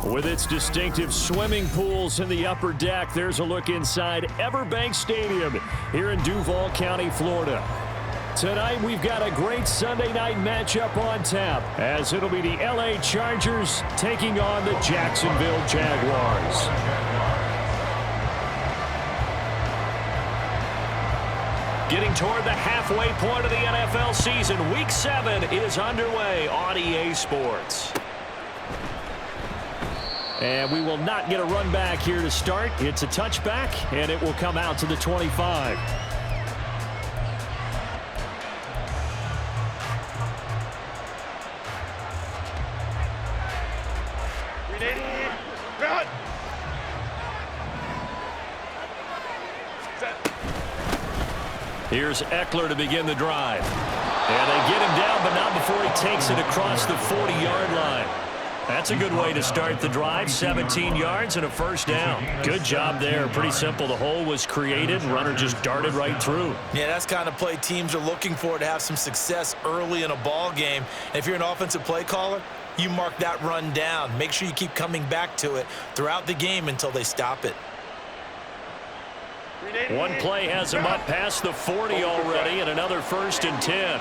With its distinctive swimming pools in the upper deck, there's a look inside Everbank Stadium here in Duval County, Florida. Tonight, we've got a great Sunday night matchup on tap, as it'll be the LA Chargers taking on the Jacksonville Jaguars. Getting toward the halfway point of the NFL season, Week 7 is underway on EA Sports. And we will not get a run back here to start. It's a touchback, and it will come out to the 25. Here's Eckler to begin the drive. And they get him down, but not before he takes it across the 40-yard line. That's a good way to start the drive. 17 yards and a first down. Good job there. Pretty simple. The hole was created. Runner just darted right through. Yeah, that's the kind of play teams are looking for to have some success early in a ball game. And if you're an offensive play caller, you mark that run down. Make sure you keep coming back to it throughout the game until they stop it. One play has him up past the 40 already, and another 1st and 10.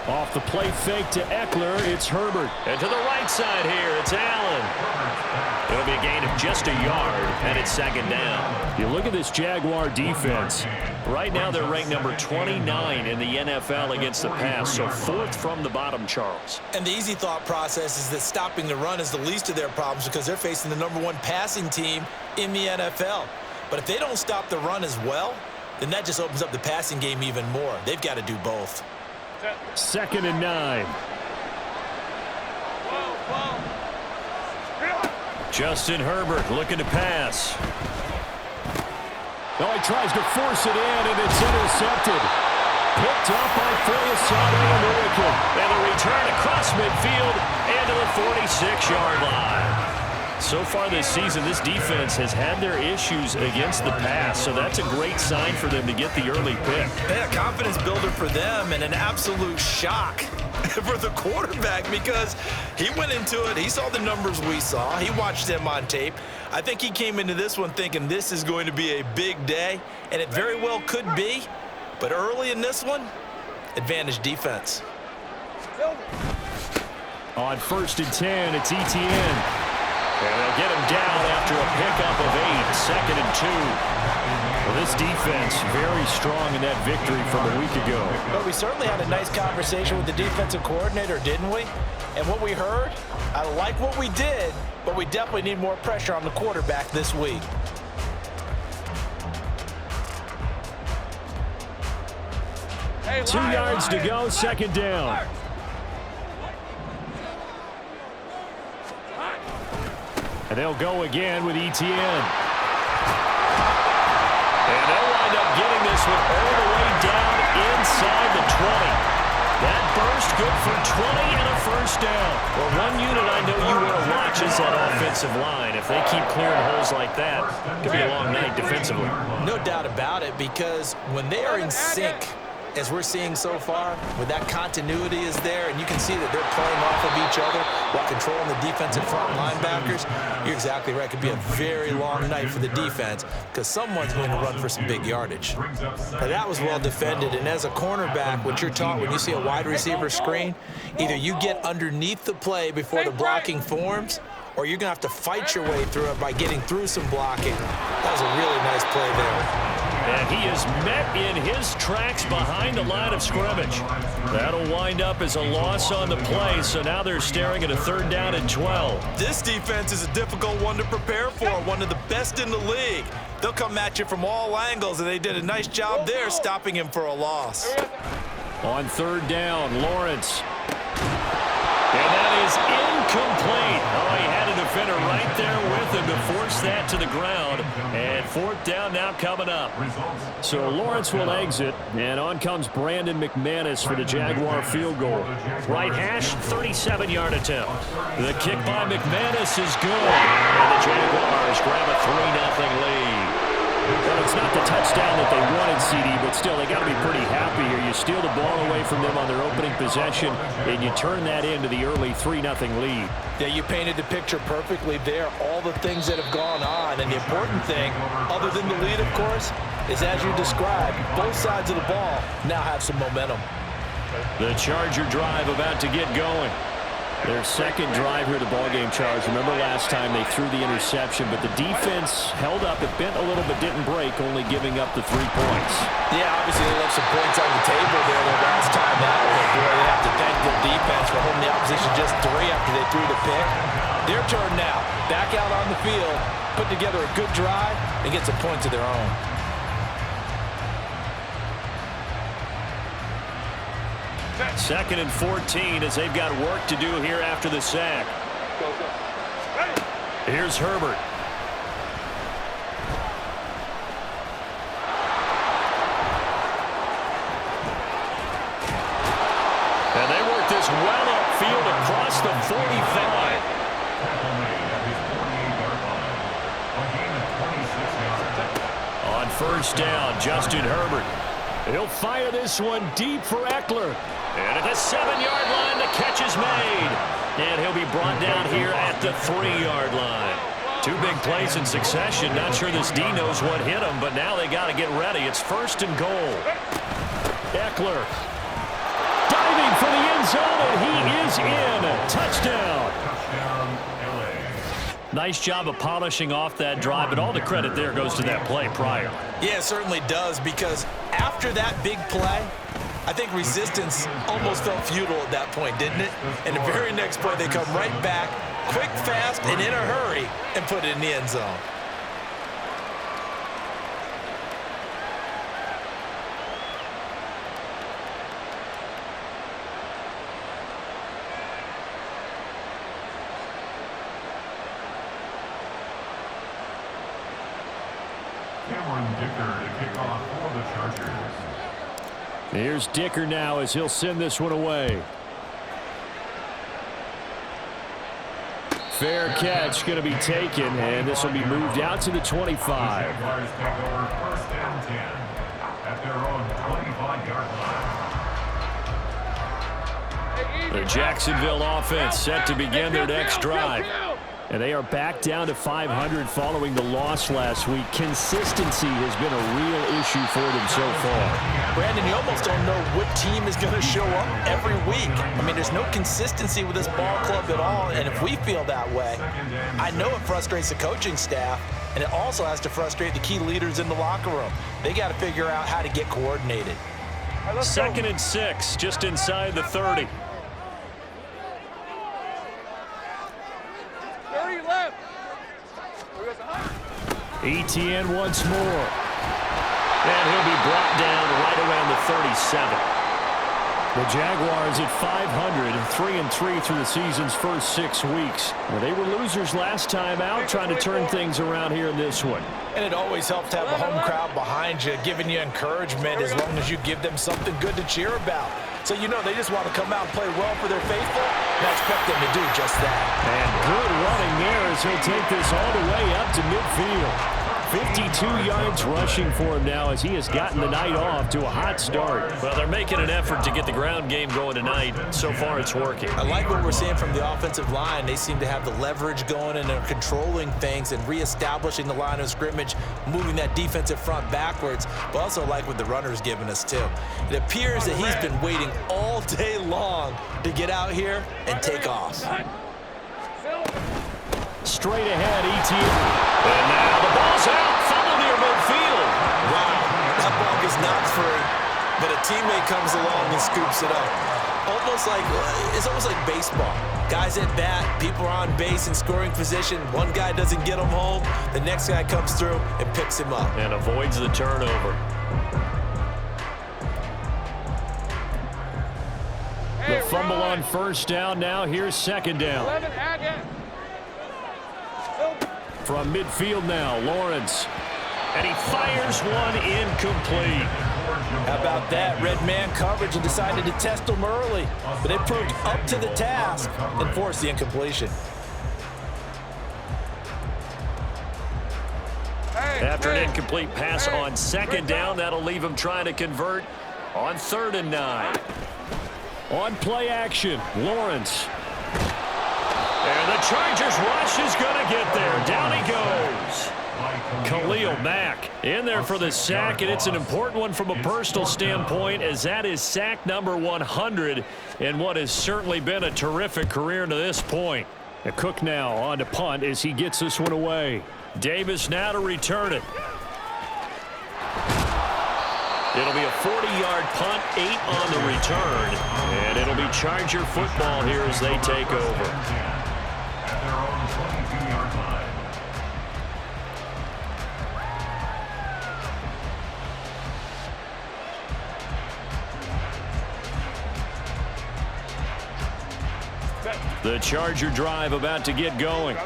Off the play fake to Eckler, it's Herbert. And to the right side here, it's Allen. It'll be a gain of just a yard, and it's 2nd down. You look at this Jaguar defense. Right now they're ranked number 29 in the NFL against the pass, so 4th from the bottom, Charles. And the easy thought process is that stopping the run is the least of their problems because they're facing the number 1 passing team in the NFL. But if they don't stop the run as well, then that just opens up the passing game even more. They've got to do both. 2nd and 9. Justin Herbert looking to pass. Oh, he tries to force it in, and it's intercepted. Picked up by American. And a return across midfield and to the 46-yard line. So far this season, this defense has had their issues against the pass, so that's a great sign for them to get the early pick. Yeah, confidence builder for them and an absolute shock for the quarterback because he went into it. He saw the numbers we saw. He watched them on tape. I think he came into this one thinking this is going to be a big day, and it very well could be. But early in this one, advantage defense. On 1st and 10, it's Etienne. And they'll get him down after a pickup of 8, 2nd and 2. Well, this defense very strong in that victory from a week ago. But we certainly had a nice conversation with the defensive coordinator, didn't we? And what we heard, I like what we did, but we definitely need more pressure on the quarterback this week. Hey, 2 yards to go, 2nd down. And they'll go again with Etienne. And they'll wind up getting this one all the way down inside the 20. That burst good for 20 and a first down. Well, one unit I know you want to watch is that offensive line. If they keep clearing holes like that, it could be a long night defensively. No doubt about it, because when they are in sync, as we're seeing so far, when that continuity is there, and you can see that they're playing off of each other while controlling the defensive front linebackers, you're exactly right. It could be a very long night for the defense because someone's going to run for some big yardage. Now, that was well defended, and as a cornerback, what you're taught when you see a wide receiver screen, either you get underneath the play before the blocking forms, or you're going to have to fight your way through it by getting through some blocking. That was a really nice play there. And he is met in his tracks behind the line of scrimmage. That'll wind up as a loss on the play, so now they're staring at a 3rd down and 12. This defense is a difficult one to prepare for, one of the best in the league. they'll come at you from all angles, and they did a nice job there stopping him for a loss. On third down, Lawrence. And that is incomplete. Oh, he had a defender right there with him to force that to the ground. And fourth down now coming up. So Lawrence will exit, and on comes Brandon McManus for the Jaguar field goal. Right hash, 37-yard attempt. The kick by McManus is good. And the Jaguars grab a 3-0 lead. Well, it's not the touchdown that they wanted, CD, but still, they got to be pretty happy here. You steal the ball away from them on their opening possession, and you turn that into the early 3-0 lead. Yeah, you painted the picture perfectly there. All the things that have gone on, and the important thing, other than the lead, of course, is as you described, both sides of the ball now have some momentum. The Charger drive about to get going. Their second drive here of the ballgame, Charles. Remember last time they threw the interception, but the defense held up. It bent a little but didn't break, only giving up the 3 points. Yeah, obviously they left some points on the table there their last time out. But boy, they have to thank their defense for holding the opposition just 3 after they threw the pick. Their turn now. Back out on the field, put together a good drive, and get some points of their own. Second and 14 as they've got work to do here after the sack. Here's Herbert. And they work this well upfield across the 45. On first down, Justin Herbert. He'll fire this one deep for Eckler. And at the 7-yard line, the catch is made. And he'll be brought down here at the 3-yard line. 2 big plays in succession. Not sure this D knows what hit him, but now they got to get ready. It's first and goal. Eckler diving for the end zone, and he is in. Touchdown. Nice job of polishing off that drive, but all the credit there goes to that play prior. Yeah, it certainly does, because after that big play, I think resistance almost felt futile at that point, didn't it? And the very next play, they come right back, quick, fast, and in a hurry, and put it in the end zone. Here's Dicker now as he'll send this one away. Fair catch going to be taken, and this will be moved out to the 25. The Jacksonville offense set to begin their next drive. And they are back down to 500 following the loss last week. Consistency has been a real issue for them so far. Brandon, you almost don't know what team is going to show up every week. I mean, there's no consistency with this ball club at all, and if we feel that way, I know it frustrates the coaching staff, and it also has to frustrate the key leaders in the locker room. They got to figure out how to get coordinated. Second and 6, just inside the 30. Etienne once more. And he'll be brought down right around the 37. The Jaguars at 500, 3-3 through the season's first 6 weeks. Well, they were losers last time out, trying to turn things around here in this one. And it always helps to have a home crowd behind you, giving you encouragement as long as you give them something good to cheer about. So, you know, they just want to come out and play well for their faithful, and I expect them to do just that. And good running there as he'll take this all the way up to midfield. 52 yards rushing for him now as he has gotten the night off to a hot start. Well, they're making an effort to get the ground game going tonight. So far, it's working. I like what we're seeing from the offensive line. They seem to have the leverage going, and they're controlling things and reestablishing the line of scrimmage, moving that defensive front backwards, but also like what the runner's giving us, too. It appears that he's been waiting all day long to get out here and take off. Straight ahead, Etienne. And now the ball's out. Fumble near midfield. Wow, that ball is not free, but a teammate comes along and scoops it up. It's almost like baseball. Guys at bat, people are on base in scoring position. One guy doesn't get him home. The next guy comes through and picks him up. And avoids the turnover. The fumble on first down. Now here's second down. From midfield now, Lawrence. And he fires one incomplete. How about that? Red man coverage and decided to test him early. But it proved up to the task and forced the incompletion. After an incomplete pass on second down, that'll leave him trying to convert on 3rd and 9. On play action, Lawrence. And the Chargers rush is going to get there. Down he goes. Khalil Mack in there for the sack, and it's an important one from a personal standpoint, as that is sack number 100 in what has certainly been a terrific career to this point. Cook now on to punt as he gets this one away. Davis now to return it. It'll be a 40-yard punt, 8 on the return, and it'll be Charger football here as they take over. The Charger drive about to get going.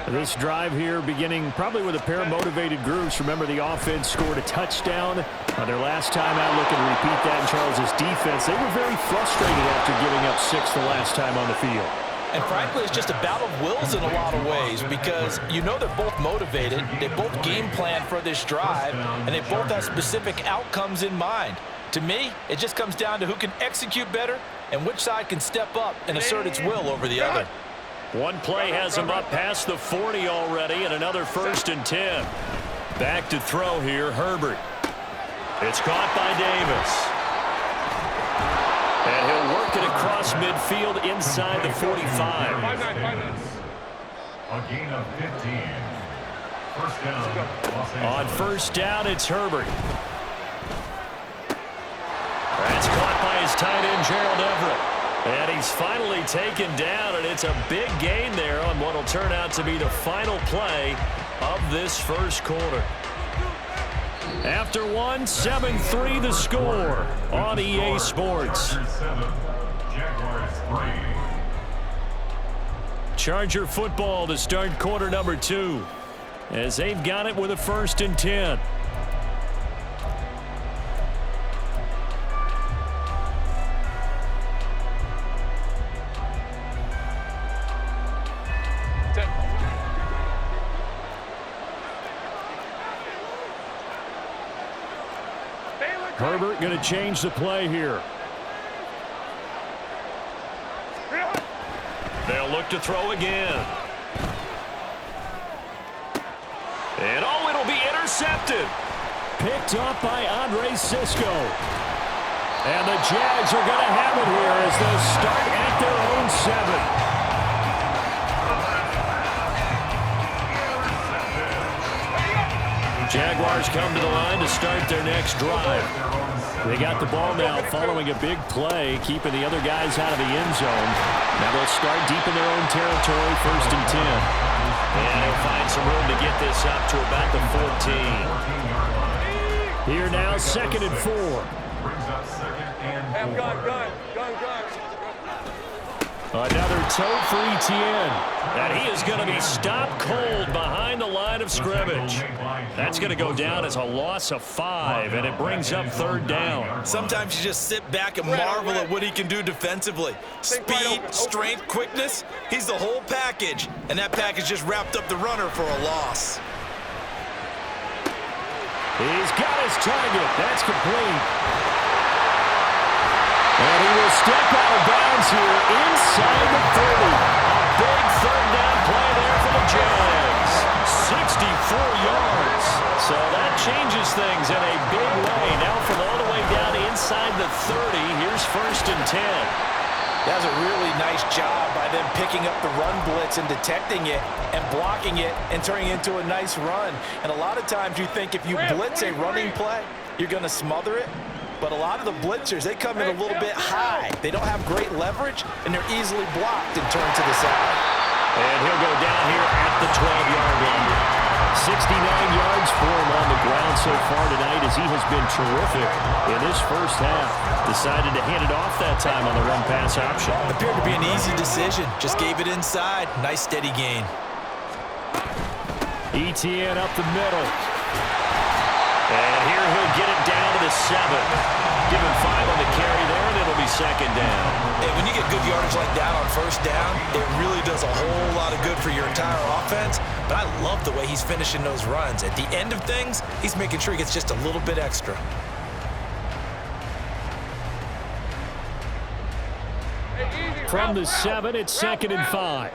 This drive here beginning probably with a pair of motivated groups. Remember, the offense scored a touchdown on their last time out. Looking to repeat that in Charles's defense. They were very frustrated after giving up 6 the last time on the field. And frankly, it's just a battle of wills in a lot of ways, because you know they're both motivated, they both game plan for this drive, and they both have specific outcomes in mind. To me, it just comes down to who can execute better and which side can step up and assert its will over the other. One play has him up past the 40 already, and another 1st and 10. Back to throw here, Herbert. It's caught by Davis. And he'll work it across midfield inside the 45. A gain of 15. First down. On first down, it's Herbert. That's caught by his tight end, Gerald Everett. And he's finally taken down, and it's a big gain there on what will turn out to be the final play of this first quarter. After one, 7-3 the score on EA Sports. Charger football to start quarter number 2, as they've got it with a 1st and 10. Herbert going to change the play here. They'll look to throw again. And oh, it'll be intercepted. Picked up by Andre Sisco. And the Jags are going to have it here as they'll start at their own 7. Jaguars come to the line to start their next drive. They got the ball now following a big play, keeping the other guys out of the end zone. Now they'll start deep in their own territory, 1st and 10. And they'll find some room to get this up to about the 14. Here now, 2nd and 4. Another tote for Etienne. And he is going to be stopped cold behind the line of scrimmage. That's going to go down as a loss of 5, and it brings up 3rd down. Sometimes you just sit back and marvel at what he can do defensively. Speed, strength, quickness, he's the whole package. And that package just wrapped up the runner for a loss. He's got his target. That's complete. And he will step out of bounds here inside the 30. Big 3rd down play there for the Jags. 64 yards. So that changes things in a big way. Now from all the way down inside the 30, here's 1st and 10. That was a really nice job by them picking up the run blitz and detecting it and blocking it and turning it into a nice run. And a lot of times you think if you blitz a running play, you're going to smother it. But a lot of the blitzers, they come in a little bit high. They don't have great leverage, and they're easily blocked and turned to the side. And he'll go down here at the 12-yard line. 69 yards for him on the ground so far tonight as he has been terrific in this first half. Decided to hand it off that time on the run-pass option. Appeared to be an easy decision. Just gave it inside. Nice steady gain. ETN up the middle. And here he'll get it down to the 7. Give him 5 on the carry there, and it'll be second down. Hey, when you get good yardage like that on first down, it really does a whole lot of good for your entire offense. But I love the way he's finishing those runs. At the end of things, he's making sure he gets just a little bit extra. From the 7, it's second and 5.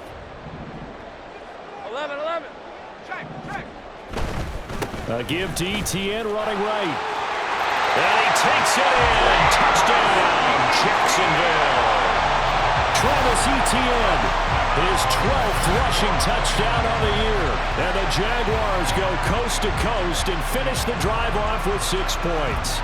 11. Check. A give to ETN running right. And he takes it in. Touchdown, Jacksonville. Travis Etienne, his 12th rushing touchdown on the year. And the Jaguars go coast to coast and finish the drive off with 6 points.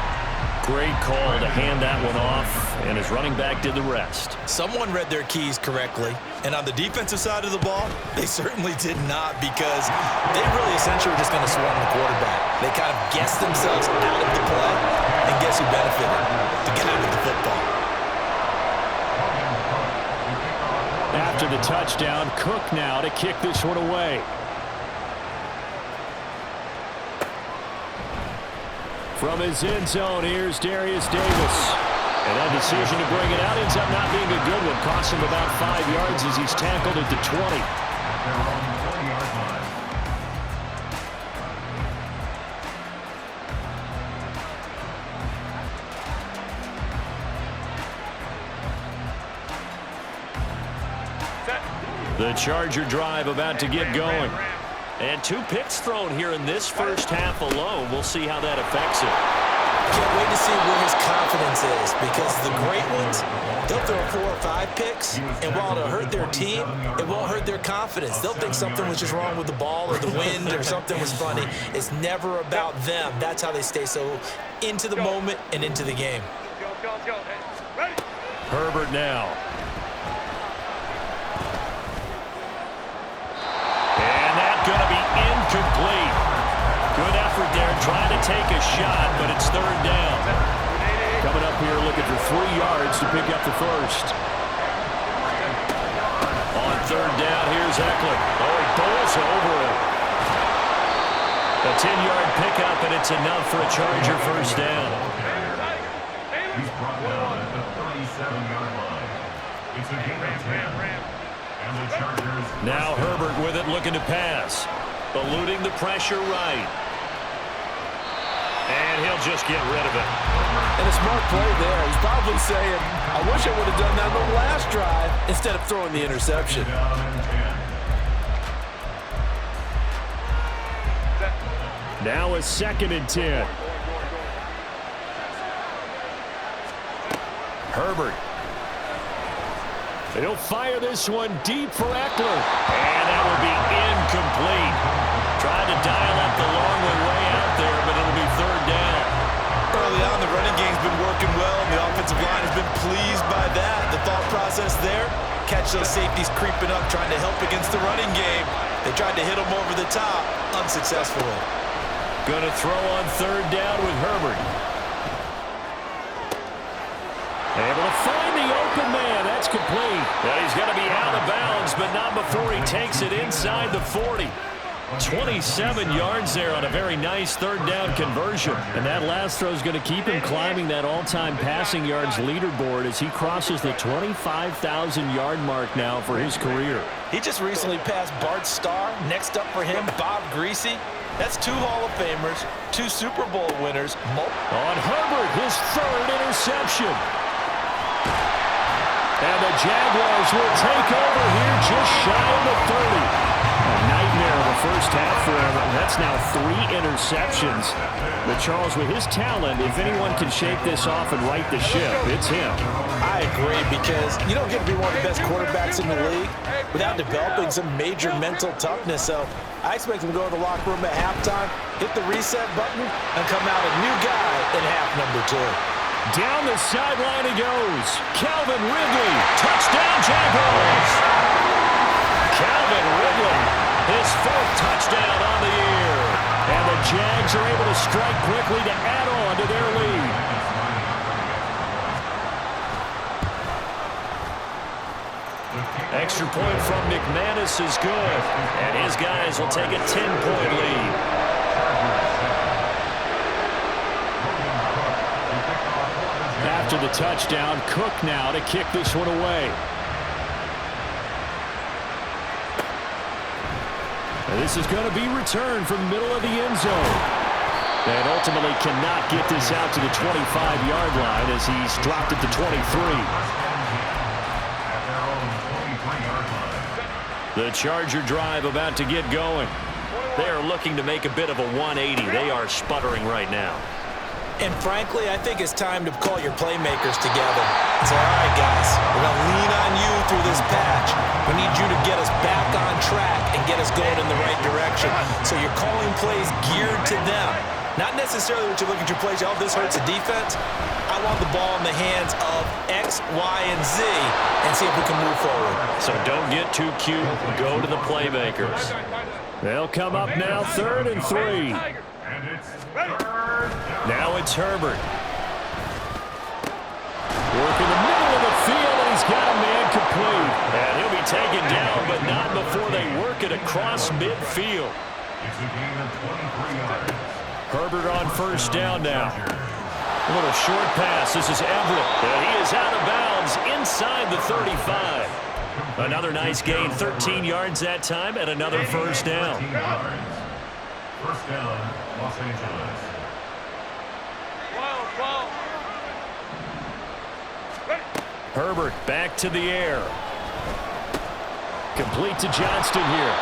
Great call to hand that one off, and his running back did the rest. Someone read their keys correctly, and on the defensive side of the ball, they certainly did not, because they really essentially were just going to swarm the quarterback. They kind of guessed themselves out of the play, and guess who benefited? The guy with the football. After the touchdown, Cook now to kick this one away. From his end zone, here's Darius Davis. And that decision to bring it out ends up not being a good one. Costs him about 5 yards as he's tackled at the 20. The Charger drive about to get going. And 2 picks thrown here in this first half alone. We'll see how that affects it. Can't wait to see where his confidence is, because the great ones, they'll throw 4 or 5 picks, and while it'll hurt their team, it won't hurt their confidence. They'll think something was just wrong with the ball or the wind or something was funny. It's never about them. That's how they stay so into the moment and into the game. Go. Ready? Herbert now. Going to be incomplete. Good effort there, trying to take a shot, but it's third down. Coming up here looking for 3 yards to pick up the first. On third down, here's Eckler. Oh, he bowls over it. A 10-yard pickup, and it's enough for a Charger first down. He's brought down at the 37-yard line. It's a gain of 10. And the Chargers. Now Herbert with it, looking to pass. Eluding the pressure right. And he'll just get rid of it. And a smart play there. He's probably saying, I wish I would have done that on the last drive instead of throwing the interception. Now a second and 10. Herbert. He'll fire this one deep for Eckler. And that will be incomplete. Trying to dial up the long way out there, but it'll be third down. Early on, the running game's been working well, and the offensive line has been pleased by that. The thought process there, catch those safeties creeping up, trying to help against the running game. They tried to hit them over the top, unsuccessfully. Going to throw on third down with Herbert. Able to find the open man. That's complete. Well, he's going to be out of bounds, but not before he takes it inside the 40. 27 yards there on a very nice third down conversion. And that last throw is going to keep him climbing that all-time passing yards leaderboard as he crosses the 25,000-yard mark now for his career. He just recently passed Bart Starr. Next up for him, Bob Greasy. That's 2 Hall of Famers, 2 Super Bowl winners. On Herbert, his third interception. And the Jaguars will take over here just shy of the 30. A nightmare of a first half for him. That's now 3 interceptions. But Charles, with his talent, if anyone can shake this off and right the ship, it's him. I agree, because you don't get to be one of the best quarterbacks in the league without developing some major mental toughness. So I expect him to go to the locker room at halftime, hit the reset button, and come out a new guy in half number 2. Down the sideline he goes. Calvin Ridley. Touchdown, Jaguars. Calvin Ridley, his 4th touchdown on the year. And the Jags are able to strike quickly to add on to their lead. Extra point from McManus is good. And his guys will take a 10-point lead. After the touchdown, Cook now to kick this one away. And this is going to be returned from the middle of the end zone. And ultimately cannot get this out to the 25-yard line as he's dropped it to 23. The Charger drive about to get going. They are looking to make a bit of a 180. They are sputtering right now. And frankly, I think it's time to call your playmakers together and say, all right, guys, we're going to lean on you through this patch. We need you to get us back on track and get us going in the right direction. So you're calling plays geared to them. Not necessarily what you look at your plays, oh, this hurts the defense. I want the ball in the hands of X, Y, and Z and see if we can move forward. So don't get too cute. Go to the playmakers. They'll come up now 3rd and 3. Now it's Herbert. Work in the middle of the field, and he's got a man complete. And he'll be taken down, but not before they work it across midfield. It's a gain of 23 yards. Herbert on 1st down now. A little short pass. This is Everett. And he is out of bounds inside the 35. Another nice gain, 13 yards that time, and another 1st down. 1st down, Los Angeles. Herbert back to the air. Complete to Johnston here.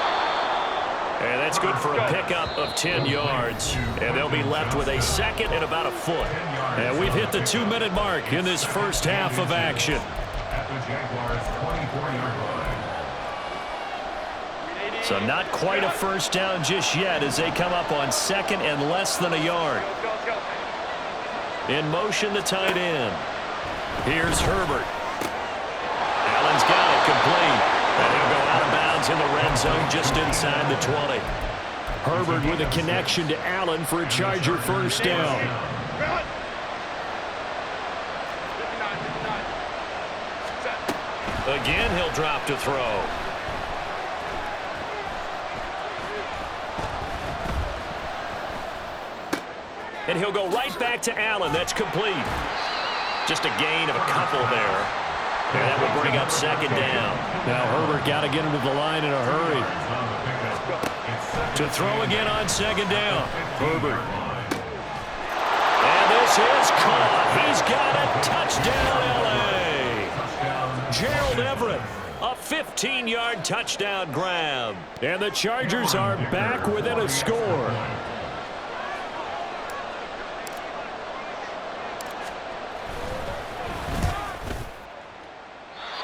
And that's good for a pickup of 10 yards. And they'll be left with a 2nd and about a foot. And we've hit the 2-minute mark in this first half of action. At the Jaguars' 24-yard line. So not quite a 1st down just yet as they come up on 2nd and less than a yard. In motion, the tight end. Here's Herbert. Allen's got it complete. And he'll go out of bounds in the red zone just inside the 20. Herbert with a connection to Allen for a Charger 1st down. Again, he'll drop to throw. And he'll go right back to Allen. That's complete. Just a gain of a couple there. And that will bring up 2nd down. Now Herbert got to get him to the line in a hurry. To throw again on 2nd down. Herbert. And this is caught. He's got a touchdown, L.A. Gerald Everett. A 15-yard touchdown grab. And the Chargers are back within a score.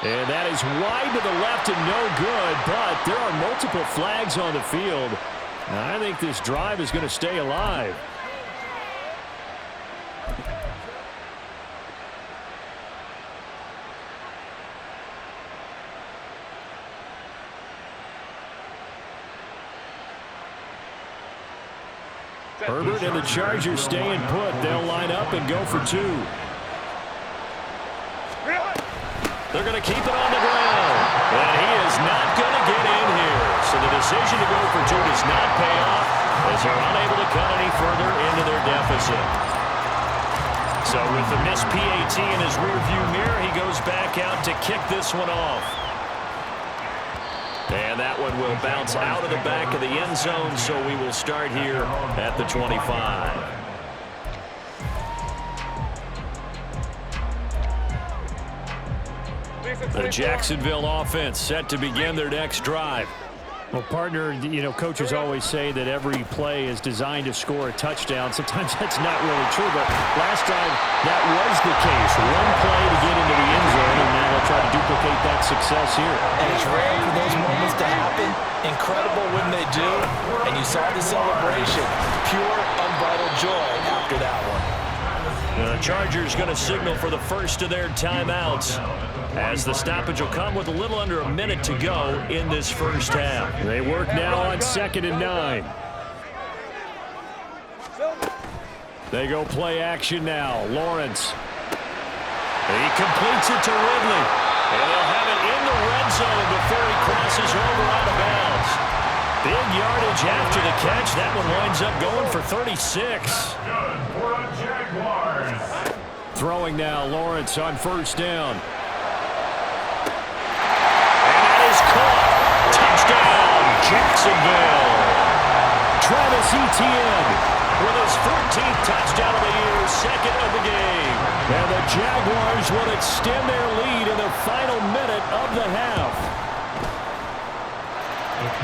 And that is wide to the left and no good, but there are multiple flags on the field. And I think this drive is going to stay alive. Herbert and the Chargers staying put. They'll line up and go for 2. They're going to keep it on the ground. And he is not going to get in here. So the decision to go for 2 does not pay off as they're unable to cut any further into their deficit. So with the missed PAT in his rearview mirror, he goes back out to kick this one off. And that one will bounce out of the back of the end zone, so we will start here at the 25. The Jacksonville offense set to begin their next drive. Well, partner, you know, coaches always say that every play is designed to score a touchdown. Sometimes that's not really true, but last time that was the case. One play to get into the end zone, and now they'll try to duplicate that success here. And it's rare for those moments to happen. Incredible when they do. And you saw the celebration. Pure, unbridled joy after that one. The Chargers going to signal for the first of their timeouts, as the stoppage will come with a little under a minute to go in this first half. They work now on 2nd and 9. They go play action now. Lawrence. He completes it to Ridley. And they'll have it in the red zone before he crosses over out of bounds. Big yardage after the catch. That one winds up going for 36. Good for the Jaguars. Throwing now, Lawrence on first down. And that is caught. Touchdown, Jacksonville. Travis Etienne with his 14th touchdown of the year, 2nd of the game. And the Jaguars will extend their lead in the final minute of the half.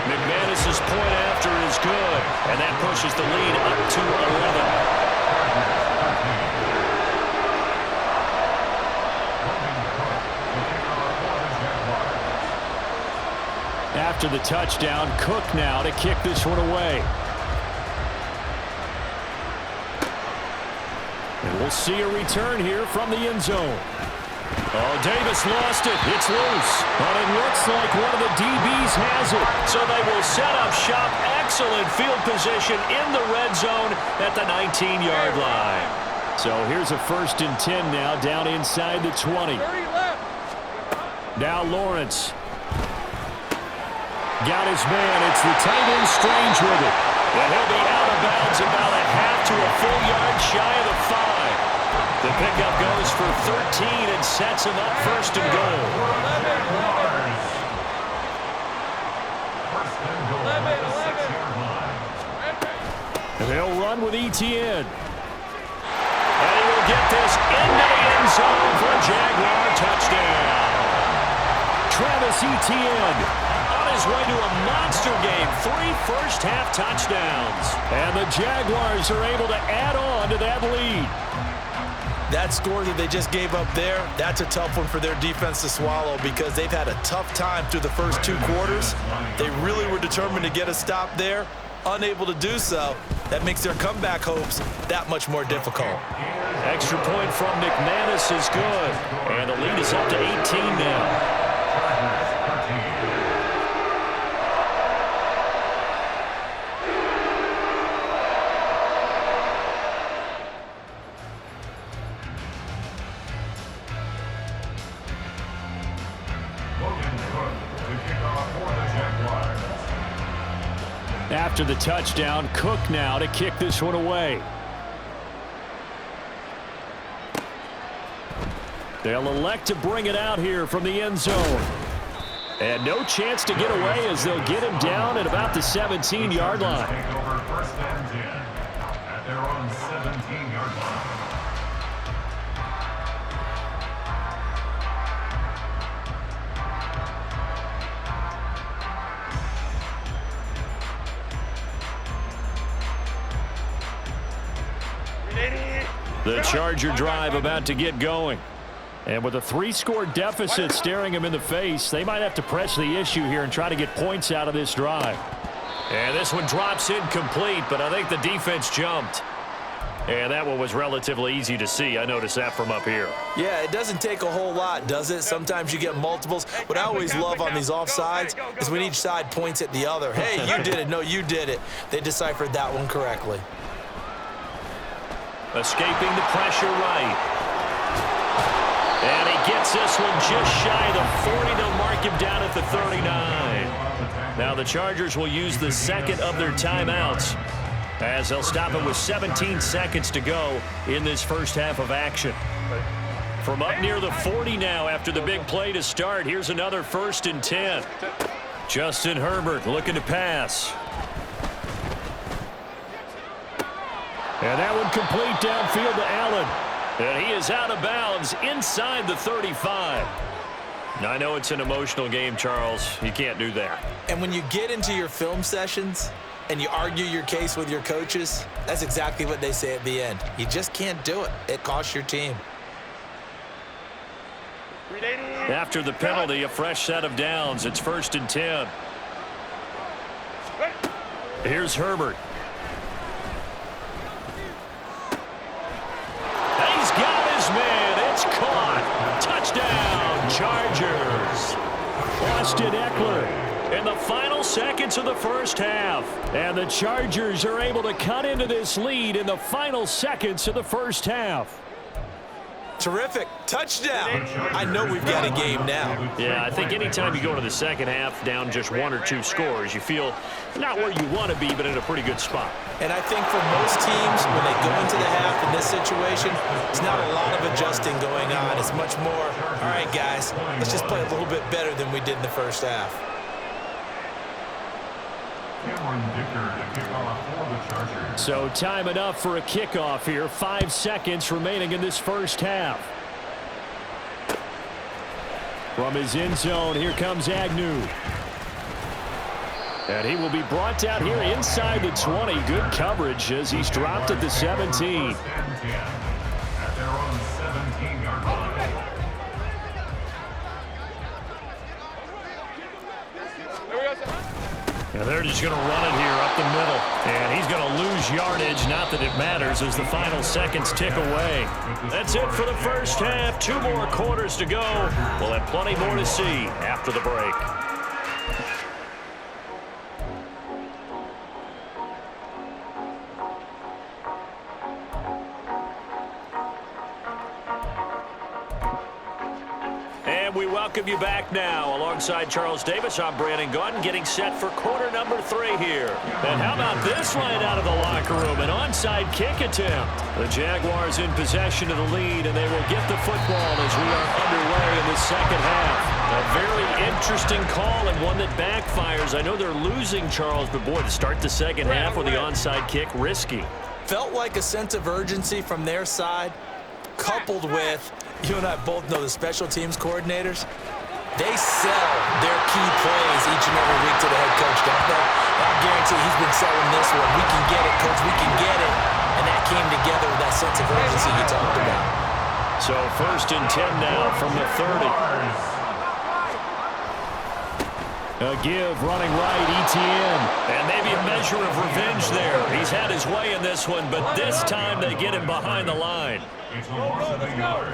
McManus's point after is good, and that pushes the lead up to 11. After the touchdown, Cook now to kick this one away. And we'll see a return here from the end zone. Oh, Davis lost it. It's loose. But it looks like one of the DBs has it. So they will set up shop. Excellent field position in the red zone at the 19-yard line. So here's a 1st and 10 now down inside the 20. Now Lawrence. Got his man. It's the tight end Strange with it. And he'll be out of bounds about a half to a full yard shy of the 5. The pickup goes for 13 and sets him up 1st and goal. And they'll run with Etienne. And he will get this into the end zone for a Jaguar touchdown. Travis Etienne on his way to a monster game. 3 first-half touchdowns. And the Jaguars are able to add on to that lead. That score that they just gave up there, that's a tough one for their defense to swallow because they've had a tough time through the first 2 quarters. They really were determined to get a stop there, unable to do so. That makes their comeback hopes that much more difficult. Extra point from McManus is good. And the lead is up to 18 now. After the touchdown, Cook now to kick this one away. They'll elect to bring it out here from the end zone. And no chance to get away as they'll get him down at about the 17-yard line. Take over 1st and 10 at their own 17-yard line. The Charger drive about to get going. And with a 3-score deficit staring them in the face, they might have to press the issue here and try to get points out of this drive. And this one drops incomplete, but I think the defense jumped. And that one was relatively easy to see. I noticed that from up here. Yeah, it doesn't take a whole lot, does it? Sometimes you get multiples. What I always love on these offsides is when each side points at the other. Hey, you did it. No, you did it. They deciphered that one correctly. Escaping the pressure right. And he gets this one just shy of the 40. They'll mark him down at the 39. Now the Chargers will use the 2nd of their timeouts as they'll stop it with 17 seconds to go in this first half of action. From up near the 40 now after the big play to start, here's another 1st and 10. Justin Herbert looking to pass. And that one complete downfield to Allen. And he is out of bounds inside the 35. I know it's an emotional game, Charles. You can't do that. And when you get into your film sessions and you argue your case with your coaches, that's exactly what they say at the end. You just can't do it. It costs your team. After the penalty, a fresh set of downs. It's 1st and 10. Here's Herbert. He's pass to Eckler in the final seconds of the first half. And the Chargers are able to cut into this lead in the final seconds of the first half. Terrific. Touchdown. I know we've got a game now. Yeah, I think anytime you go into the second half down just 1 or 2 scores, you feel not where you want to be, but in a pretty good spot. And I think for most teams, when they go into the half in this situation, it's not a lot of adjusting going on. It's much more, all right, guys, let's just play a little bit better than we did in the first half. So time enough for a kickoff here. 5 seconds remaining in this first half. From his end zone, here comes Agnew. And he will be brought down here inside the 20. Good coverage as he's dropped at the 17. At their own 17-yard line. And they're just going to run it here up the middle. And he's going to lose yardage. Not that it matters as the final seconds tick away. That's it for the first half. 2 more quarters to go. We'll have plenty more to see after the break. We welcome you back now. Alongside Charles Davis, I'm Brandon Gaudin, getting set for quarter number 3 here. And how about this line out of the locker room? An onside kick attempt. The Jaguars in possession of the lead, and they will get the football as we are underway in the second half. A very interesting call and one that backfires. I know they're losing, Charles, but boy, to start the second half with the onside kick, risky. Felt like a sense of urgency from their side, coupled with, you and I both know the special teams coordinators, they sell their key plays each and every week to the head coach, don't they? And I guarantee he's been selling this one. We can get it, coach, we can get it. And that came together with that sense of urgency you talked about. So 1st and 10 now from the 30. A give, running right, Etienne. And maybe a measure of revenge there. He's had his way in this one, but this time they get him behind the line. It's a loss of a yard.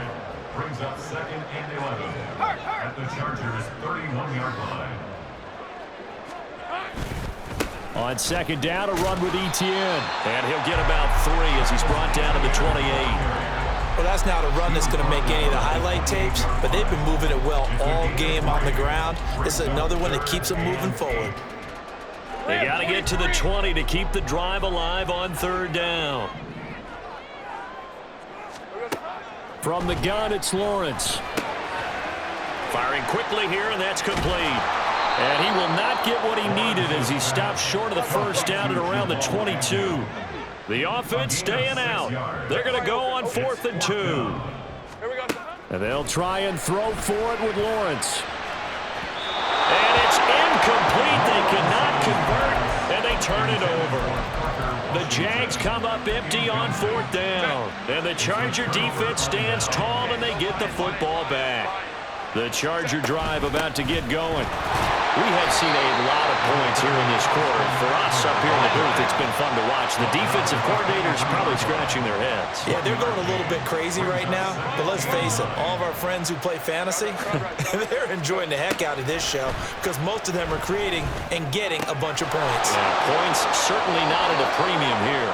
Brings up 2nd and 11 at the Chargers' 31-yard line. On 2nd down, a run with Etienne. And he'll get about 3 as he's brought down to the 28. Well, that's not a run that's going to make any of the highlight tapes, but they've been moving it well all game on the ground. This is another one that keeps them moving forward. They got to get to the 20 to keep the drive alive on 3rd down. From the gun, it's Lawrence. Firing quickly here, and that's complete. And he will not get what he needed as he stops short of the first down at around the 22. The offense staying out. They're going to go on 4th and 2. And they'll try and throw for it with Lawrence. And it's incomplete. They cannot convert, and they turn it over. The Jags come up empty on 4th down. And the Charger defense stands tall, and they get the football back. The Charger drive about to get going. We have seen a lot of points here in this quarter. For us up here in the booth, it's been fun to watch. The defensive coordinators probably scratching their heads. Yeah, they're going a little bit crazy right now. But let's face it, all of our friends who play fantasy, they're enjoying the heck out of this show because most of them are creating and getting a bunch of points. Yeah, points certainly not at a premium here.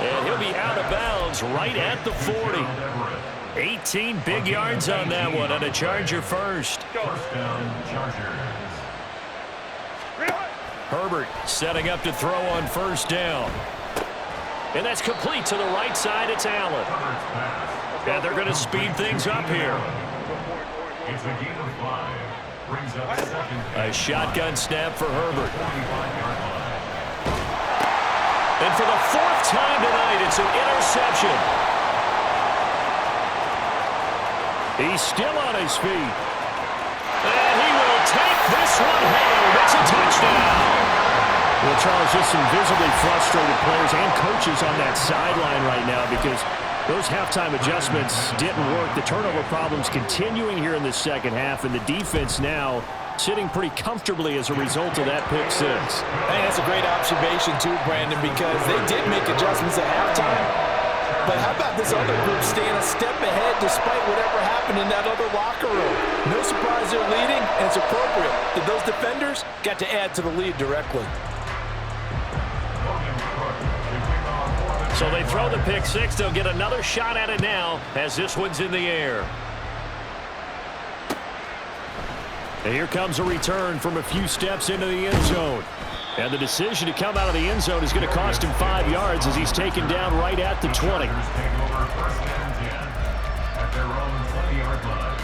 And he'll be out of bounds right at the 40. 18 big yards on that one, and a Charger first. First down, Chargers. Herbert setting up to throw on 1st down. And that's complete to the right side. It's Allen. And they're going to speed things up here. It's a gain of 5. Brings up 2nd. A shotgun snap for Herbert. And for the 4th time tonight, it's an interception. He's still on his feet. And he will take this one home. It's a touchdown. Well, Charles, just some visibly frustrated players and coaches on that sideline right now because those halftime adjustments didn't work. The turnover problems continuing here in the second half, and the defense now sitting pretty comfortably as a result of that pick 6. I think that's a great observation too, Brandon, because they did make adjustments at halftime. But how about this other group staying a step ahead despite whatever happened in that other locker room? No surprise they're leading, and it's appropriate that those defenders got to add to the lead directly. So they throw the pick six. They'll get another shot at it now as this one's in the air. And here comes a return from a few steps into the end zone. And the decision to come out of the end zone is going to cost him 5 yards as he's taken down right at the 20. At their own 20-yard line.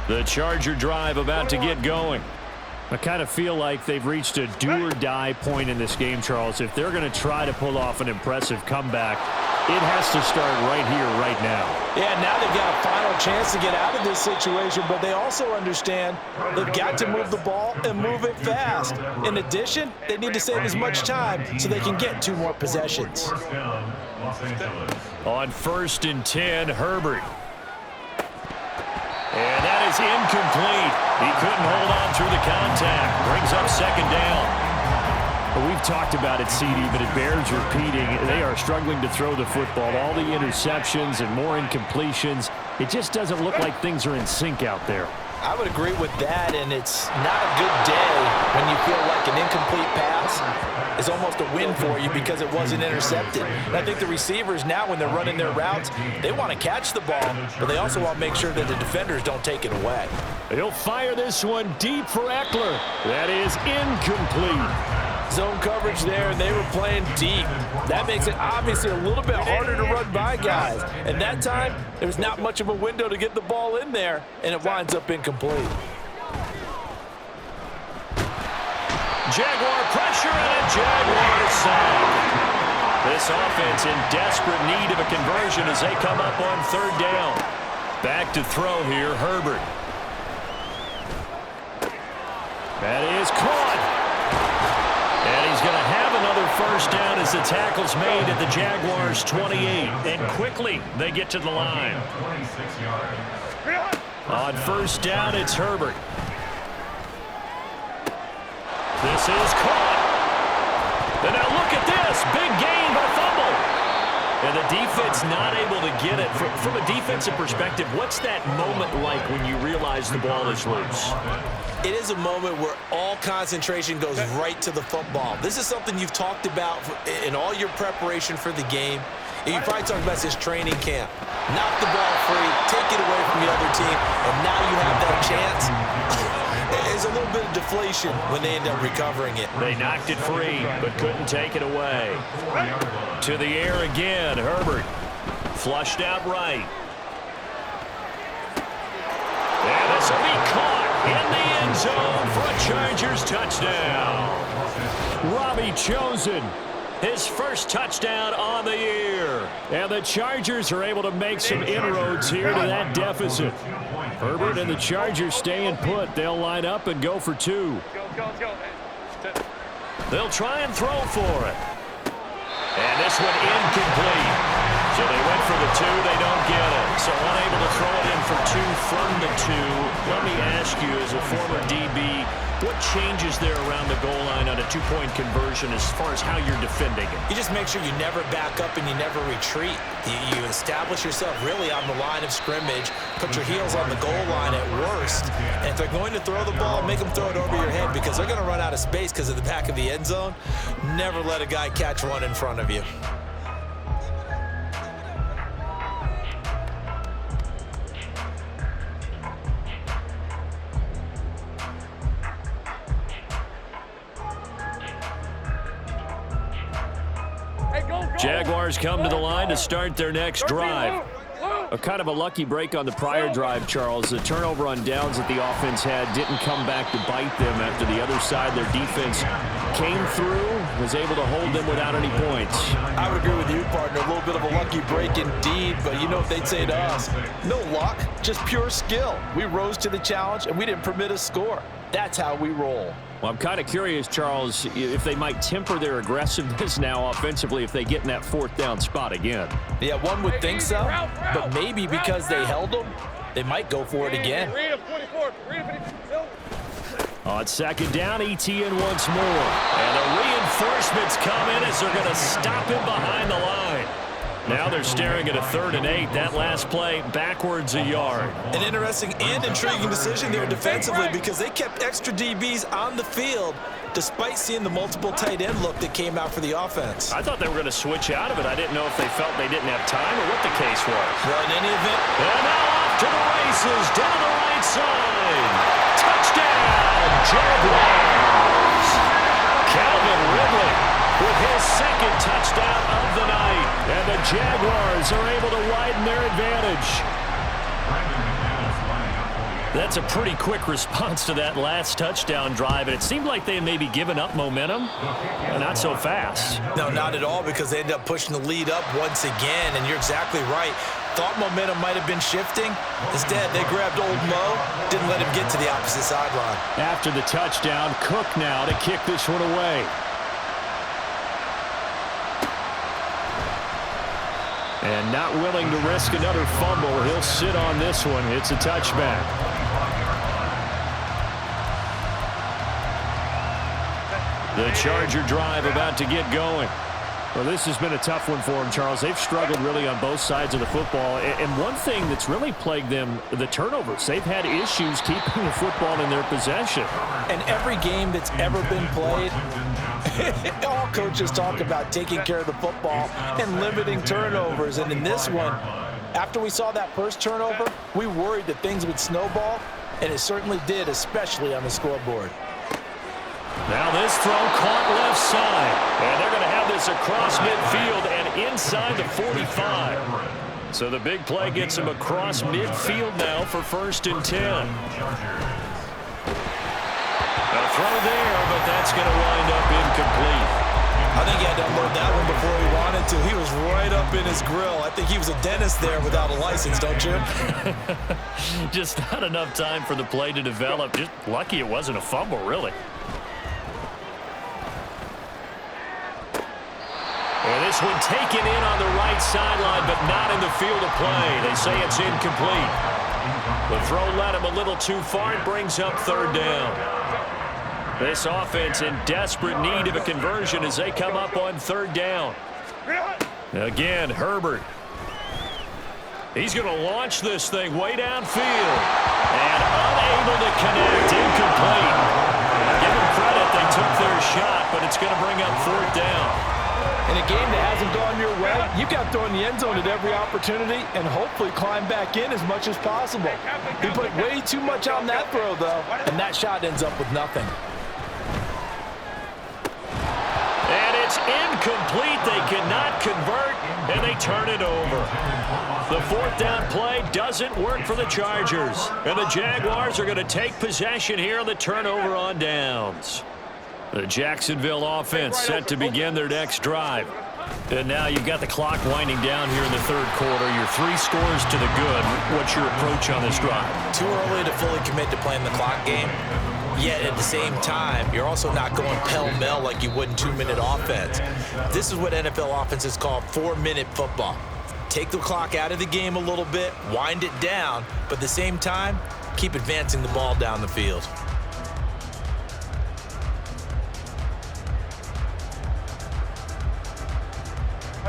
The Charger drive about to get going. I kind of feel like they've reached a do-or-die point in this game, Charles. If they're going to try to pull off an impressive comeback, it has to start right here, right now. Yeah, now they've got a final chance to get out of this situation, but they also understand they've got to move the ball and move it fast. In addition, they need to save as much time so they can get 2 more possessions. First down, Los Angeles. On 1st and 10, Herbert. And that is incomplete. He couldn't hold on through the contact. Brings up 2nd down. Well, we've talked about it, CD, but it bears repeating. They are struggling to throw the football. All the interceptions and more incompletions. It just doesn't look like things are in sync out there. I would agree with that, and it's not a good day when you feel like an incomplete pass is almost a win for you because it wasn't intercepted. And I think the receivers now, when they're running their routes, they want to catch the ball, but they also want to make sure that the defenders don't take it away. He'll fire this one deep for Eckler. That is incomplete. Zone coverage there, and they were playing deep. That makes it obviously a little bit harder to run by guys. And that time, there's not much of a window to get the ball in there, and it winds up incomplete. Jaguar pressure and a Jaguar sack. This offense in desperate need of a conversion as they come up on 3rd down. Back to throw here, Herbert. That is caught. And he's going to have another 1st down as the tackle's made at the Jaguars' 28. And quickly, they get to the line. 26 yards. On 1st down, it's Herbert. This is caught. And now look at this. Big gain by fumble. And the defense not able to get it. From a defensive perspective, what's that moment like when you realize the ball is loose? It is a moment where all concentration goes right to the football. This is something you've talked about in all your preparation for the game. And you probably talked about this training camp. Knock the ball free, take it away from the other team, and now you have that chance. There's a little bit of deflation when they end up recovering it. They knocked it free, but couldn't take it away. To the air again, Herbert. Flushed out right. And this will be caught in the end zone for a Chargers touchdown. Robbie Chosen, his 1st touchdown on the year. And the Chargers are able to make some inroads here to that deficit. Herbert and the Chargers staying put. They'll line up and go for 2. Go. They'll try and throw for it. And this one incomplete. So they went for the 2. They don't get it. So unable to throw it in for 2 from the 2. Let me ask you, as a former DB, what changes there around the goal line on a 2-point conversion as far as how you're defending it? You just make sure you never back up and you never retreat. You establish yourself really on the line of scrimmage, put your heels on the goal line at worst. And if they're going to throw the ball, make them throw it over your head because they're going to run out of space because of the back of the end zone. Never let a guy catch one in front of you. Jaguars come to the line to start their next drive. A kind of a lucky break on the prior drive, Charles. The turnover on downs that the offense had didn't come back to bite them after the other side. Their defense came through, was able to hold them without any points. I would agree with you, partner. A little bit of a lucky break indeed, but you know what they'd say to us? No luck, just pure skill. We rose to the challenge, and we didn't permit a score. That's how we roll. Well, I'm kind of curious, Charles, if they might temper their aggressiveness now offensively if they get in that 4th down spot again. Yeah, one would think so, but maybe because they held them, they might go for it again. On second down, ETN once more. And the reinforcements come in as they're going to stop him behind the line. Now they're staring at a 3rd and 8. That last play backwards a yard. An interesting and intriguing decision there defensively because they kept extra DBs on the field despite seeing the multiple tight end look that came out for the offense. I thought they were going to switch out of it. I didn't know if they felt they didn't have time or what the case was. Well, in any event. And now off to the races down the right side. Touchdown, Jaguars. Calvin Ridley with his 2nd touchdown of the night. And the Jaguars are able to widen their advantage. That's a pretty quick response to that last touchdown drive. And it seemed like they had maybe given up momentum. Not so fast. No, not at all, because they ended up pushing the lead up once again. And you're exactly right. Thought momentum might have been shifting. Instead, they grabbed old Mo, didn't let him get to the opposite sideline. After the touchdown, Cook now to kick this one away. And not willing to risk another fumble. He'll sit on this one. It's a touchback. The Charger drive about to get going. Well, this has been a tough one for them, Charles. They've struggled really on both sides of the football. And one thing that's really plagued them, the turnovers. They've had issues keeping the football in their possession. And every game that's ever been played, all coaches talk about taking care of the football and limiting turnovers. And in this one, after we saw that first turnover, we worried that things would snowball, and it certainly did, especially on the scoreboard. Now this throw caught left side. And they're going to have this across midfield and inside the 45. So the big play gets them across midfield now for 1st and 10. A throw there, but that's going to wind up incomplete. I think he had to unload that one before he wanted to. He was right up in his grill. I think he was a dentist there without a license, don't you? Just not enough time for the play to develop. Just lucky it wasn't a fumble, really. And this one taken in on the right sideline, but not in the field of play. They say it's incomplete. The throw led him a little too far and brings up 3rd down. This offense in desperate need of a conversion as they come up on 3rd down. Again, Herbert. He's going to launch this thing way downfield. And unable to connect, incomplete. Give them credit, they took their shot, but it's going to bring up 4th down. In a game that hasn't gone your way, you got to throw in the end zone at every opportunity and hopefully climb back in as much as possible. He put way too much on that throw, though, and that shot ends up with nothing. And it's incomplete. They cannot convert, and they turn it over. The 4th down play doesn't work for the Chargers, and the Jaguars are going to take possession here on the turnover on downs. The Jacksonville offense set to begin their next drive. And now you've got the clock winding down here in the 3rd quarter. You're 3 scores to the good. What's your approach on this drive? Too early to fully commit to playing the clock game. Yet at the same time, you're also not going pell-mell like you would in 2-minute offense. This is what NFL offenses call 4-minute football. Take the clock out of the game a little bit, wind it down, but at the same time, keep advancing the ball down the field.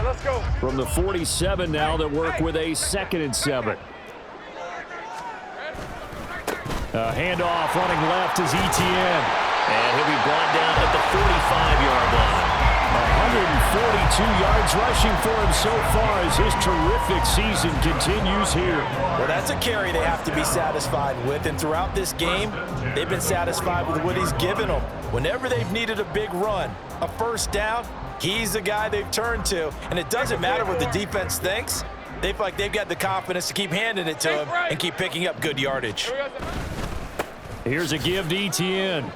Let's go. From the 47 now, that work with a 2nd and 7. Handoff running left is ETN. And he'll be brought down at the 45-yard line. 142 yards rushing for him so far as his terrific season continues here. Well, that's a carry they have to be satisfied with. And throughout this game, they've been satisfied with what he's given them. Whenever they've needed a big run, a 1st down, he's the guy they've turned to. And it doesn't matter what the defense thinks. They feel like they've got the confidence to keep handing it to him and keep picking up good yardage. Here's a give to ETN.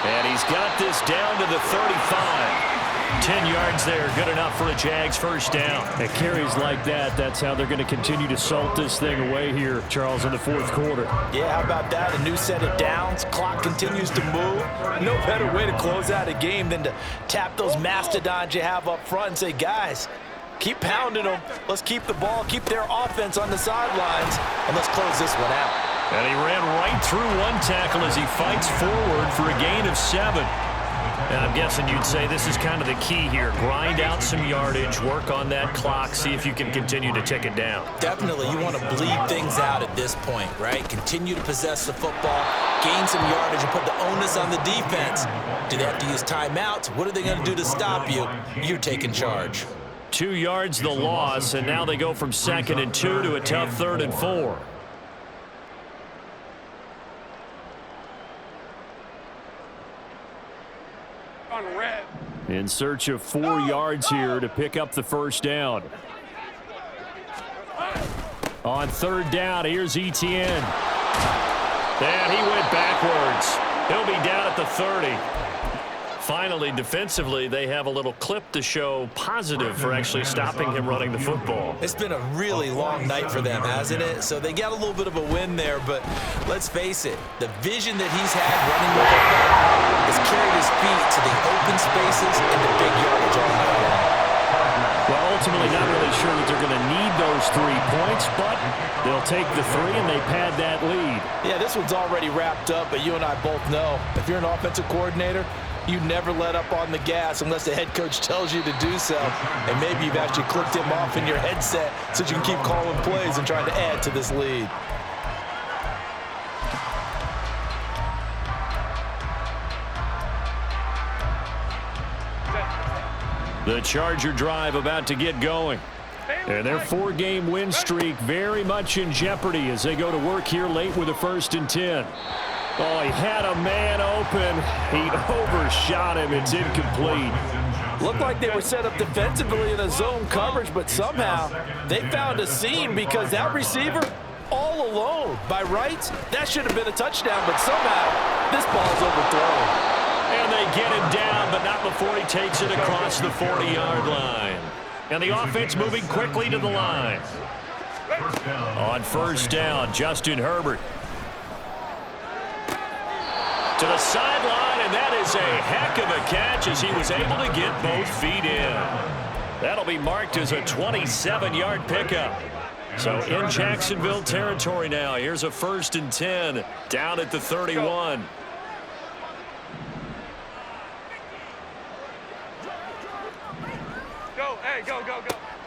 And he's got this down to the 35. 10 yards there, good enough for a Jags 1st down. At carries like that, that's how they're going to continue to salt this thing away here, Charles, in the 4th quarter. Yeah, how about that? A new set of downs. Clock continues to move. No better way to close out a game than to tap those mastodons you have up front and say, guys, keep pounding them. Let's keep the ball, keep their offense on the sidelines, and let's close this one out. And he ran right through one tackle as he fights forward for a gain of 7. And I'm guessing you'd say this is kind of the key here. Grind out some yardage, work on that clock, see if you can continue to tick it down. Definitely, you want to bleed things out at this point, right? Continue to possess the football, gain some yardage, and put the onus on the defense. Do they have to use timeouts? What are they going to do to stop you? You're taking charge. 2 yards the loss, and now they go from 2nd and 2 to a tough 3rd and 4. In search of 4 yards here to pick up the first down. On 3rd down, here's Etienne. And he went backwards. He'll be down at the 30. Finally, defensively, they have a little clip to show positive for actually stopping him running the football. It's been a really long night for them, hasn't it? So they got a little bit of a win there, but let's face it, the vision that he's had running the football has carried his feet to the open spaces and the big yardage all night long. Well, ultimately, not really sure that they're going to need those 3 points, but they'll take the 3 and they pad that lead. Yeah, this one's already wrapped up, but you and I both know if you're an offensive coordinator, you never let up on the gas unless the head coach tells you to do so. And maybe you've actually clicked him off in your headset so you can keep calling plays and trying to add to this lead. The Charger drive about to get going. And their 4-game win streak very much in jeopardy as they go to work here late with a 1st and 10. Oh, he had a man open. He overshot him. It's incomplete. Looked like they were set up defensively in a zone coverage, but somehow they found a seam because that receiver all alone. By rights, that should have been a touchdown, but somehow this ball's overthrown. And they get him down, but not before he takes it across the 40-yard line. And the offense moving quickly to the line. On 1st down, Justin Herbert. To the sideline, and that is a heck of a catch as he was able to get both feet in. That'll be marked as a 27-yard pickup. So in Jacksonville territory now. Here's a 1st and 10 down at the 31. Go.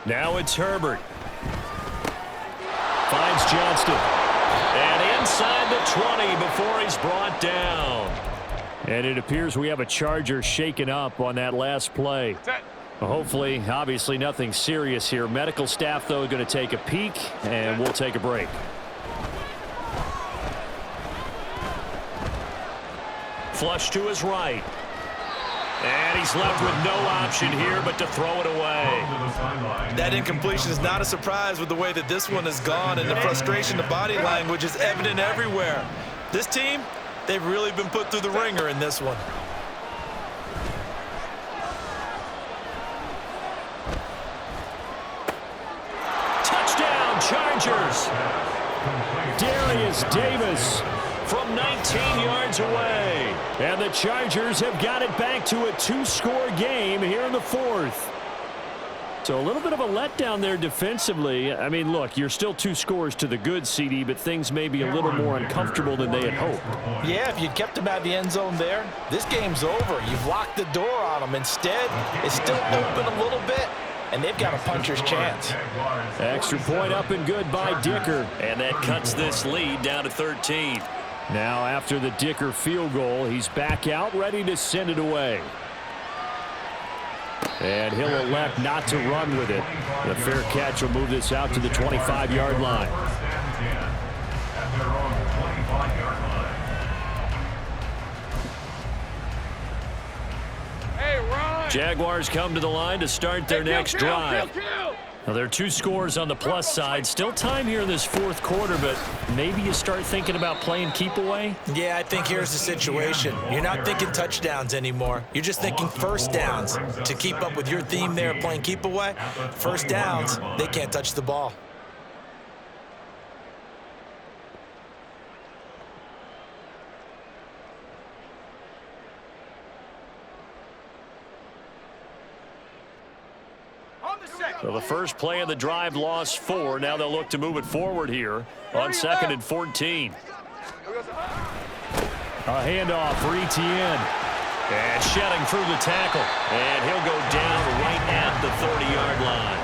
Now it's Herbert. Finds Johnston. And inside the 20 before he's brought down. And it appears we have a Charger shaken up on that last play. Well, hopefully, obviously nothing serious here. Medical staff, though, going to take a peek, and we'll take a break. Flush to his right. And he's left with no option here but to throw it away. That incompletion is not a surprise with the way that this one has gone, and the frustration, the body language is evident everywhere. This team, they've really been put through the ringer in this one. Touchdown, Chargers. Darius Davis from 19 yards away. And the Chargers have got it back to a 2-score game here in the 4th. So a little bit of a letdown there defensively. I mean, look, you're still 2 scores to the good, CD, but things may be a little more uncomfortable than they had hoped. Yeah, if you'd kept them out of the end zone there, this game's over. You've locked the door on them. Instead, it's still open a little bit, and they've got a puncher's chance. Extra point up and good by Dicker. And that cuts this lead down to 13. Now after the Dicker field goal, he's back out ready to send it away. And he'll elect not to run with it. The fair catch will move this out to the 25-yard line. Jaguars come to the line to start their next drive. Now, there are 2 scores on the plus side. Still time here in this 4th quarter, but maybe you start thinking about playing keep away? Yeah, I think here's the situation. You're not thinking touchdowns anymore. You're just thinking 1st downs. To keep up with your theme there, playing keep away, 1st downs, they can't touch the ball. On the set. So the first play of the drive lost 4. Now they'll look to move it forward here on 2nd and 14. A handoff for Etienne. And shedding through the tackle. And he'll go down right at the 30-yard line.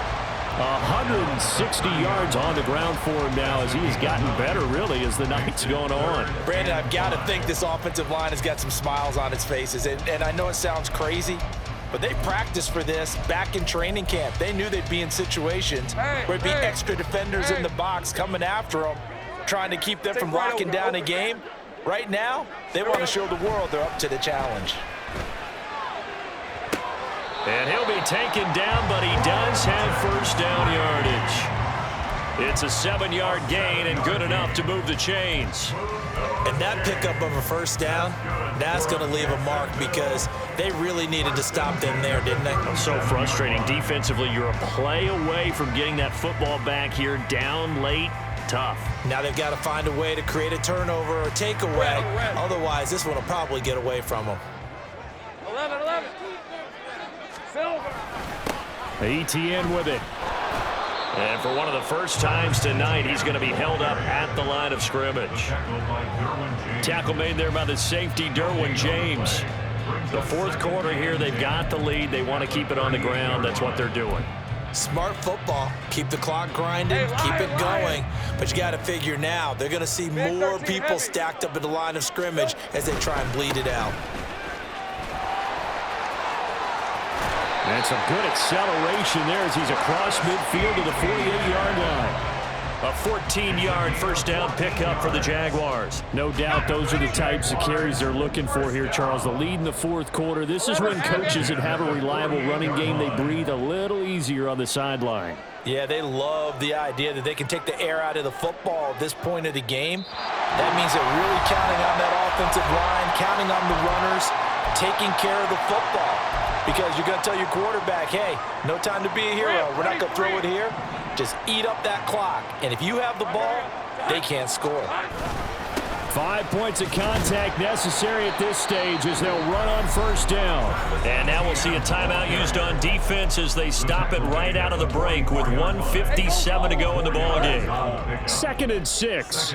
160 yards on the ground for him now as he's gotten better, really, as the night's going on. Brandon, I've got to think this offensive line has got some smiles on its faces. And I know it sounds crazy, but they practiced for this back in training camp. They knew they'd be in situations where it'd be extra defenders in the box coming after them, trying to keep them from locking down a game. Right now, they want to show the world they're up to the challenge. And he'll be taken down, but he does have first down yardage. It's a 7-yard gain and good enough to move the chains. And that pickup of a first down, that's going to leave a mark because they really needed to stop them there, didn't they? So frustrating. Defensively, you're a play away from getting that football back here down late. Tough. Now they've got to find a way to create a turnover or takeaway. Otherwise, this one will probably get away from them. 11. Silver. Etienne with it. And for one of the first times tonight, he's going to be held up at the line of scrimmage. Tackle made there by the safety, Derwin James. The fourth quarter here, they've got the lead. They want to keep it on the ground. That's what they're doing. Smart football. Keep the clock grinding, keep it going. But you got to figure now, they're going to see more people stacked up at the line of scrimmage as they try and bleed it out. And some good acceleration there as he's across midfield to the 48-yard line. A 14-yard first down pickup for the Jaguars. No doubt those are the types of carries they're looking for here, Charles. The lead in the fourth quarter. This is when coaches that have a reliable running game, they breathe a little easier on the sideline. Yeah, they love the idea that they can take the air out of the football at this point of the game. That means they're really counting on that offensive line, counting on the runners, taking care of the football. Because you're going to tell your quarterback, hey, no time to be a hero. We're not going to throw it here. Just eat up that clock. And if you have the ball, they can't score. 5 points of contact necessary at this stage as they'll run on first down. And now we'll see a timeout used on defense as they stop it right out of the break with 1:57 to go in the ballgame. 2nd and 6.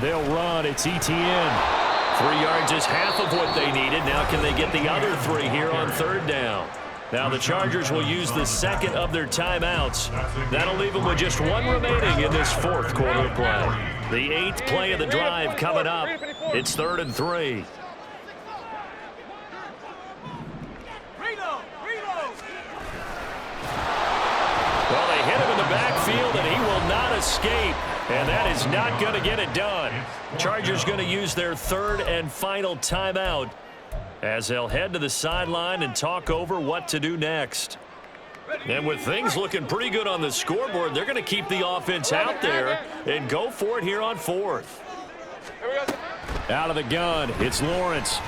They'll run. It's Etienne. 3 yards is half of what they needed. Now can they get the other 3 here on third down? Now the Chargers will use the second of their timeouts. That'll leave them with just 1 remaining in this fourth quarter of play. The 8th play of the drive coming up. It's 3rd and 3. Well, they hit him in the backfield, and he will not escape. And that is not going to get it done. Chargers going to use their 3rd and final timeout as they'll head to the sideline and talk over what to do next. And with things looking pretty good on the scoreboard, they're going to keep the offense out there and go for it here on 4th. Out of the gun, it's Lawrence.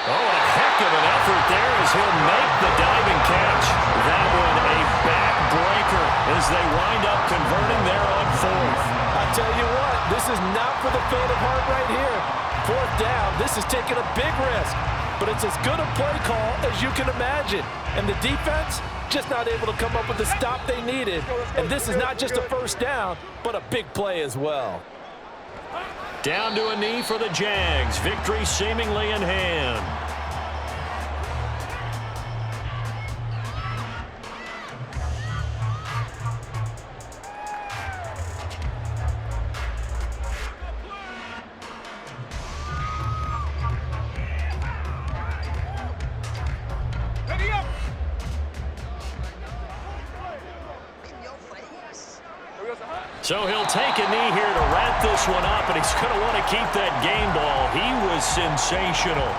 Oh, a heck of an effort there as he'll make the diving catch. That one a backbreaker as they wind up converting there on 4th. I tell you what, this is not for the faint of heart right here. 4th down, this is taking a big risk. But it's as good a play call as you can imagine. And the defense just not able to come up with the stop they needed. And this is not just a first down, but a big play as well. Down to a knee for the Jags. Victory seemingly in hand. So he'll take a knee here to wrap this one up, and he's going to want to keep that game ball. He was sensational.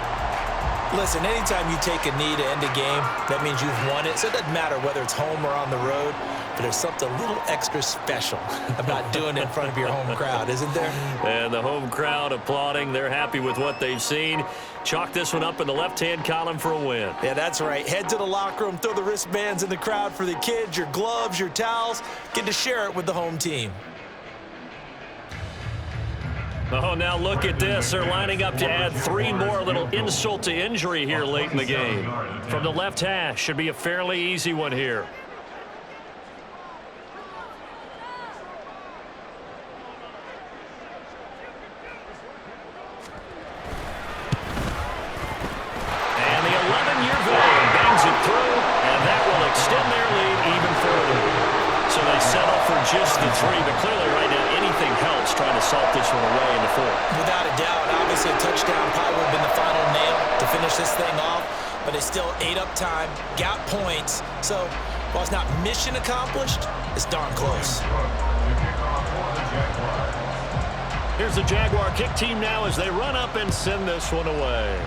Listen, anytime you take a knee to end a game, that means you've won it. So it doesn't matter whether it's home or on the road, but there's something a little extra special about doing it in front of your home crowd, isn't there? And the home crowd applauding. They're happy with what they've seen. Chalk this one up in the left-hand column for a win. Yeah, that's right. Head to the locker room, throw the wristbands in the crowd for the kids, your gloves, your towels. Get to share it with the home team. Oh, now look at this. They're lining up to add 3 more. A little insult to injury here late in the game. From the left hash, should be a fairly easy one here. And the 11-year veteran bangs it through, and that will extend their lead even further. So they settle for just the 3, but clearly right now anything helps trying to salt this one away in the 4th. Without a doubt, obviously a touchdown probably would have been the final nail to finish this thing off, but it's still ate up time, got points. So while it's not mission accomplished, it's darn close. Here's the Jaguar kick team now as they run up and send this one away.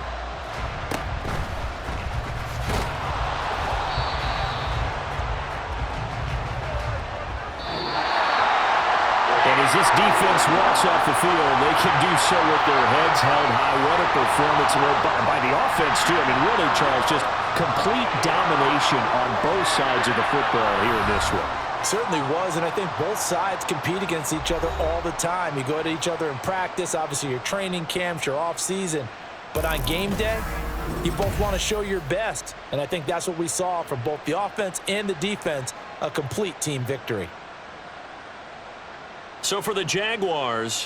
As this defense walks off the field, they can do so with their heads held high. What a performance by the offense, too. I mean, really, Charles, just complete domination on both sides of the football here in this one. Certainly was, and I think both sides compete against each other all the time. You go at each other in practice, obviously your training camps, your off-season. But on game day, you both want to show your best. And I think that's what we saw from both the offense and the defense, a complete team victory. So for the Jaguars,